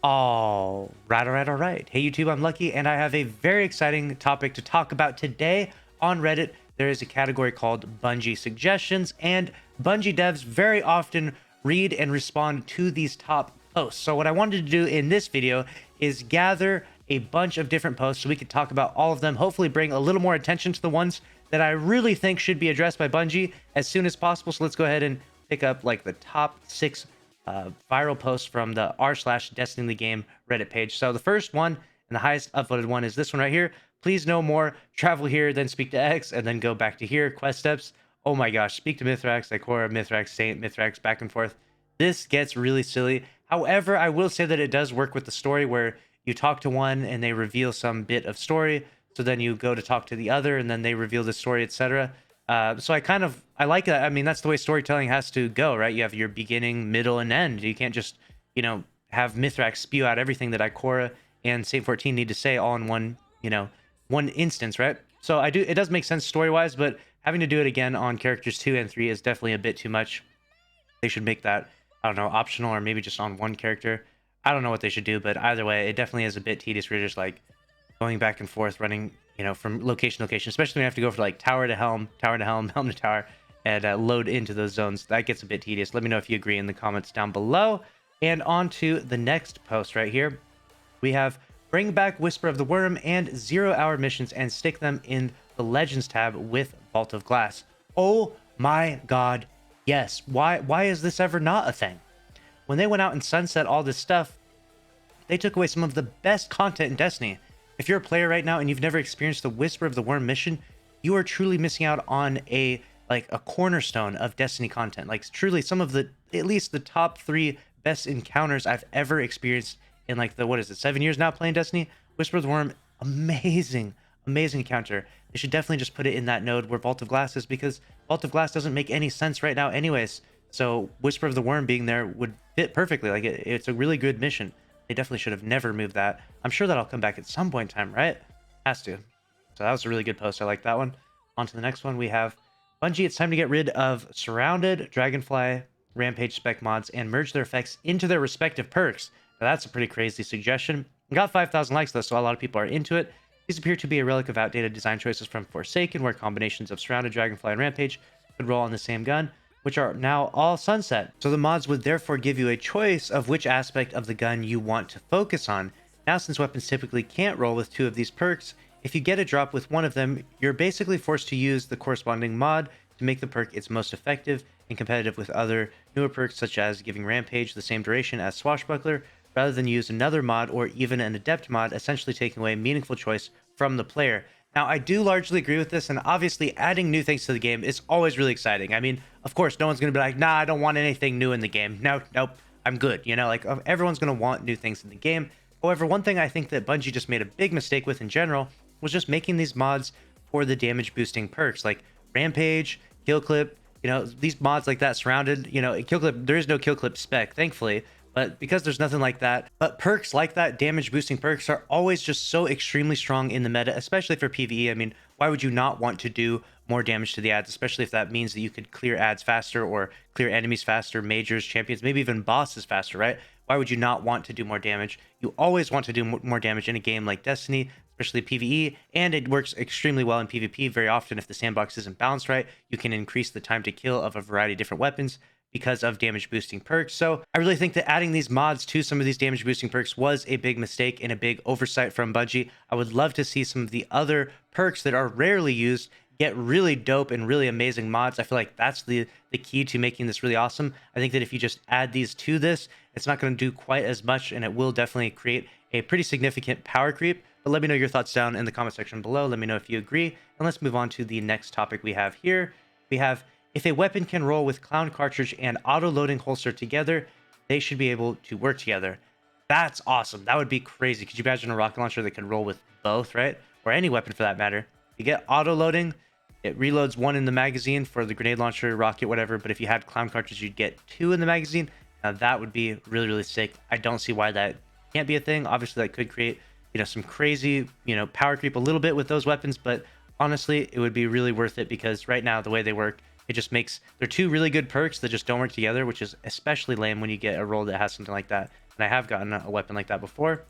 All right. Hey, YouTube, I'm Lucky, and I have a very exciting topic to talk about today. On Reddit, there is a category called Bungie Suggestions, and Bungie devs very often read and respond to these top posts. So, what I wanted to do in this video is gather a bunch of different posts so we could talk about all of them, hopefully, bring a little more attention to the ones that I really think should be addressed by Bungie as soon as possible. So, let's go ahead and pick up like the top six viral post from the r/Destiny the Game Reddit page. So the first one and the highest upvoted one is this one right here. Please no more. Travel here, then speak to X, and then go back to here. Quest steps. Oh my gosh. Speak to Mithrax, Ikora, Mithrax, Saint, Mithrax, back and forth. This gets really silly. However, I will say that it does work with the story where you talk to one and they reveal some bit of story. So then you go to talk to the other and then they reveal the story, etc. So I like that. I mean, that's the way storytelling has to go, right? You have your beginning, middle, and end. You can't just, have Mithrax spew out everything that Ikora and Saint 14 need to say all in one instance, right? So it does make sense story-wise, but having to do it again on characters 2 and 3 is definitely a bit too much. They should make that, I don't know, optional or maybe just on one character. I don't know what they should do, but either way, it definitely is a bit tedious. We're just like going back and forth, running, from location to location, especially when you have to go for like tower to helm, helm to tower, and load into those zones. That gets a bit tedious. Let me know if you agree in the comments down below. And on to the next post right here. We have bring back Whisper of the Worm and 0-hour missions and stick them in the Legends tab with Vault of Glass. Oh my god, yes. Why is this ever not a thing? When they went out and sunset all this stuff, they took away some of the best content in Destiny. If you're a player right now and you've never experienced the Whisper of the Worm mission, you are truly missing out on a cornerstone of Destiny content. Like truly some of the, at least the top 3 best encounters I've ever experienced in 7 years now playing Destiny. Whisper of the Worm, amazing encounter. They should definitely just put it in that node where Vault of Glass is, because Vault of Glass doesn't make any sense right now anyways. So Whisper of the Worm being there would fit perfectly. It's a really good mission. They definitely should have never moved that. I'm sure that'll come back at some point in time, right? Has to. So that was a really good post. I like that one. On to the next one. We have Bungie. It's time to get rid of Surrounded, Dragonfly, Rampage spec mods and merge their effects into their respective perks. Now that's a pretty crazy suggestion. We got 5,000 likes though, so a lot of people are into it. These appear to be a relic of outdated design choices from Forsaken, where combinations of Surrounded, Dragonfly, and Rampage could roll on the same gun, which are now all sunset. So the mods would therefore give you a choice of which aspect of the gun you want to focus on. Now, since weapons typically can't roll with 2 of these perks, if you get a drop with one of them, you're basically forced to use the corresponding mod to make the perk its most effective and competitive with other newer perks, such as giving Rampage the same duration as Swashbuckler, rather than use another mod or even an Adept mod, essentially taking away meaningful choice from the player. Now, I do largely agree with this, and obviously adding new things to the game is always really exciting. I mean, of course, no one's going to be like, nah, I don't want anything new in the game. Nope, I'm good. Everyone's going to want new things in the game. However, one thing I think that Bungie just made a big mistake with in general was just making these mods for the damage boosting perks, like Rampage, Kill Clip, these mods like that. Surrounded, Kill Clip, there is no Kill Clip spec, thankfully. But because there's nothing like that, but perks like that, damage boosting perks, are always just so extremely strong in the meta, especially for PvE. I mean, why would you not want to do more damage to the ads, especially if that means that you could clear ads faster or clear enemies faster, majors, champions, maybe even bosses faster, right? Why would you not want to do more damage? You always want to do more damage in a game like Destiny, especially PvE, and it works extremely well in PvP. Very often, if the sandbox isn't balanced right, you can increase the time to kill of a variety of different weapons because of damage boosting perks. So I really think that adding these mods to some of these damage boosting perks was a big mistake and a big oversight from Bungie. I would love to see some of the other perks that are rarely used get really dope and really amazing mods. I feel like that's the key to making this really awesome. I think that if you just add these to this, it's not going to do quite as much, and it will definitely create a pretty significant power creep. But let me know your thoughts down in the comment section below. Let me know if you agree. And let's move on to the next topic we have here. We have, if a weapon can roll with Clown Cartridge and auto-loading holster together, they should be able to work together. That's awesome. That would be crazy. Could you imagine a rocket launcher that can roll with both, right? Or any weapon for that matter. You get auto-loading, it reloads 1 in the magazine for the grenade launcher, rocket, whatever. But if you had Clown Cartridge, you'd get 2 in the magazine. Now that would be really, really sick. I don't see why that can't be a thing. Obviously, that could create, some crazy, power creep a little bit with those weapons. But honestly, it would be really worth it, because right now, the way they work, it just makes, they're 2 really good perks that just don't work together, which is especially lame when you get a role that has something like that. And and I have gotten a weapon like that before.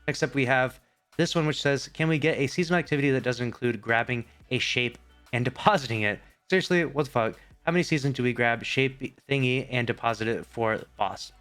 Next up, we have this one, which says, can we get a seasonal activity that doesn't include grabbing a shape and depositing it? Seriously, what the fuck? How many seasons do we grab shape thingy and deposit it for boss?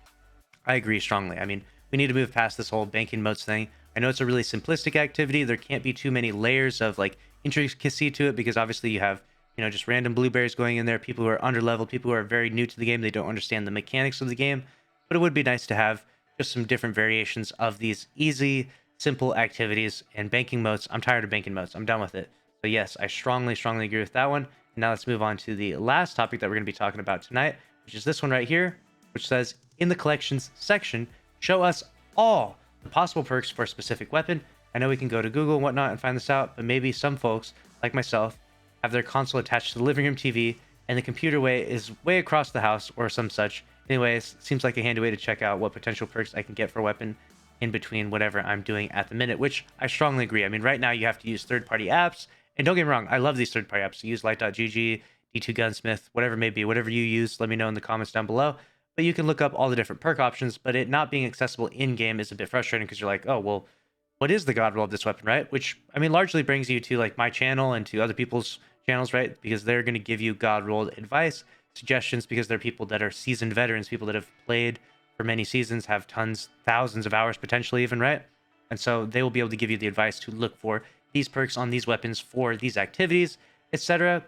I agree strongly. I mean, we need to move past this whole banking modes thing. I know it's a really simplistic activity. There can't be too many layers of like intricacy to it, because obviously you have, you know, just random blueberries going in there, people who are underleveled, people who are very new to the game, they don't understand the mechanics of the game. But it would be nice to have just some different variations of these easy, simple activities and banking modes. I'm tired of banking modes. I'm done with it. So yes, I strongly agree with that one. And now let's move on to the last topic that we're going to be talking about tonight, which is this one right here, which says, in the collections section, show us all the possible perks for a specific weapon. I know we can go to Google and whatnot and find this out, but maybe some folks, like myself, have their console attached to the living room TV and the computer is way across the house or some such. Anyways, seems like a handy way to check out what potential perks I can get for a weapon in between whatever I'm doing at the minute, which I strongly agree. I mean, right now you have to use third-party apps, and don't get me wrong, I love these third-party apps. Use Light.gg, D2 Gunsmith, whatever it may be, whatever you use, let me know in the comments down below. But you can look up all the different perk options, but it not being accessible in-game is a bit frustrating, because you're like, oh, well, what is the god roll of this weapon, right? Which, I mean, largely brings you to like my channel and to other people's channels, right? Because they're going to give you god roll advice, suggestions, because they're people that are seasoned veterans, people that have played for many seasons, have tons, thousands of hours potentially even, right? And so they will be able to give you the advice to look for these perks on these weapons for these activities, etc.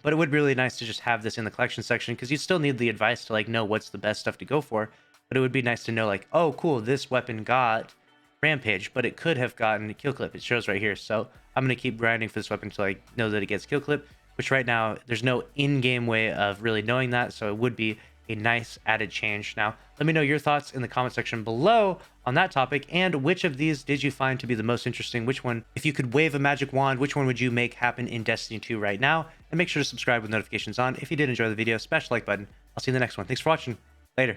But it would be really nice to just have this in the collection section, because you still need the advice to like know what's the best stuff to go for. But it would be nice to know like, oh, cool, this weapon got Rampage, but it could have gotten Kill Clip. It shows right here. So I'm going to keep grinding for this weapon until I know that it gets Kill Clip, which right now there's no in-game way of really knowing that. So it would be a nice added change. Now, let me know your thoughts in the comment section below on that topic, and which of these did you find to be the most interesting? Which one, if you could wave a magic wand, which one would you make happen in Destiny 2 right now? And make sure to subscribe with notifications on if you did enjoy the video. Smash the like button. I'll see you in the next one. Thanks for watching. Later.